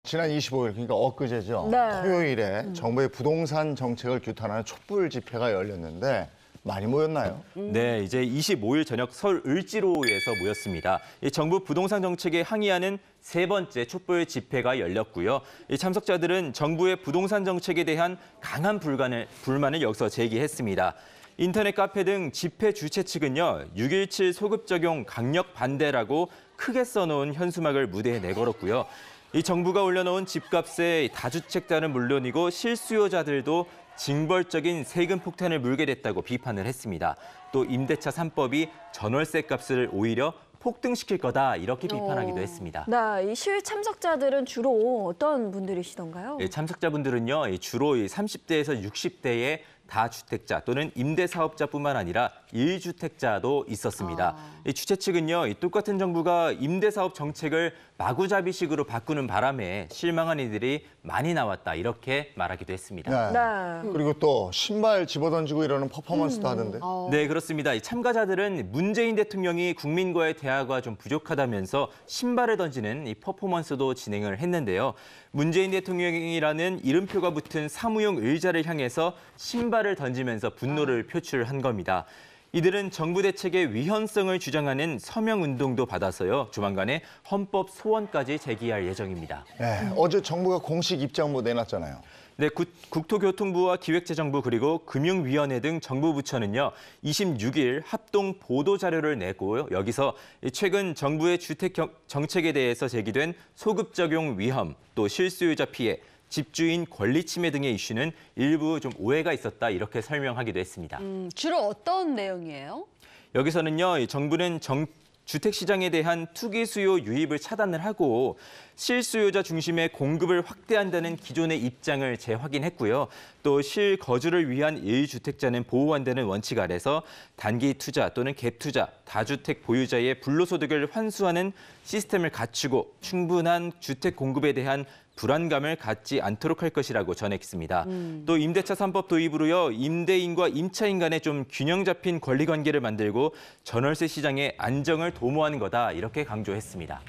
지난 25일, 그러니까 엊그제죠. 네. 토요일에 정부의 부동산 정책을 규탄하는 촛불 집회가 열렸는데 많이 모였나요? 네, 이제 25일 저녁 서울 을지로에서 모였습니다. 이 정부 부동산 정책에 항의하는 세 번째 촛불 집회가 열렸고요. 이 참석자들은 정부의 부동산 정책에 대한 강한 불만을 여기서 제기했습니다. 인터넷 카페 등 집회 주최 측은요, 6.17 소급 적용 강력 반대라고 크게 써놓은 현수막을 무대에 내걸었고요. 이 정부가 올려놓은 집값에 다주택자는 물론이고 실수요자들도 징벌적인 세금 폭탄을 물게 됐다고 비판을 했습니다. 또 임대차 3법이 전월세 값을 오히려 폭등시킬 거다 이렇게 비판하기도 했습니다. 네, 이 시위 참석자들은 주로 어떤 분들이시던가요? 네, 참석자분들은요, 주로 30대에서 60대의 다주택자 또는 임대사업자뿐만 아니라 1주택자도 있었습니다. 이 주최 측은요, 똑같은 정부가 임대사업 정책을 마구잡이식으로 바꾸는 바람에 실망한 이들이 많이 나왔다 이렇게 말하기도 했습니다. 네. 그리고 또 신발 집어던지고 이러는 퍼포먼스도 하던데. 네, 그렇습니다. 이 참가자들은 문재인 대통령이 국민과의 대화가 좀 부족하다면서 신발을 던지는 이 퍼포먼스도 진행을 했는데요. 문재인 대통령이라는 이름표가 붙은 사무용 의자를 향해서 신발을 던지면서 분노를 표출한 겁니다. 이들은 정부 대책의 위헌성을 주장하는 서명운동도 받아서요. 조만간에 헌법 소원까지 제기할 예정입니다. 네, 어제 정부가 공식 입장도 내놨잖아요. 네, 국토교통부와 기획재정부 그리고 금융위원회 등 정부 부처는요, 26일 합동 보도자료를 내고 여기서 최근 정부의 주택 정책에 대해서 제기된 소급 적용 위험, 또 실수요자 피해, 집주인 권리 침해 등의 이슈는 일부 좀 오해가 있었다 이렇게 설명하기도 했습니다. 주로 어떤 내용이에요? 여기서는요, 정부는 주택 시장에 대한 투기 수요 유입을 차단을 하고 실수요자 중심의 공급을 확대한다는 기존의 입장을 재확인했고요. 또 실거주를 위한 1주택자는 보호한다는 원칙 아래서 단기 투자 또는 갭 투자, 다주택 보유자의 불로소득을 환수하는 시스템을 갖추고 충분한 주택 공급에 대한 불안감을 갖지 않도록 할 것이라고 전했습니다. 또 임대차 3법 도입으로요, 임대인과 임차인 간에 좀 균형 잡힌 권리 관계를 만들고 전월세 시장의 안정을 도모하는 거다 이렇게 강조했습니다.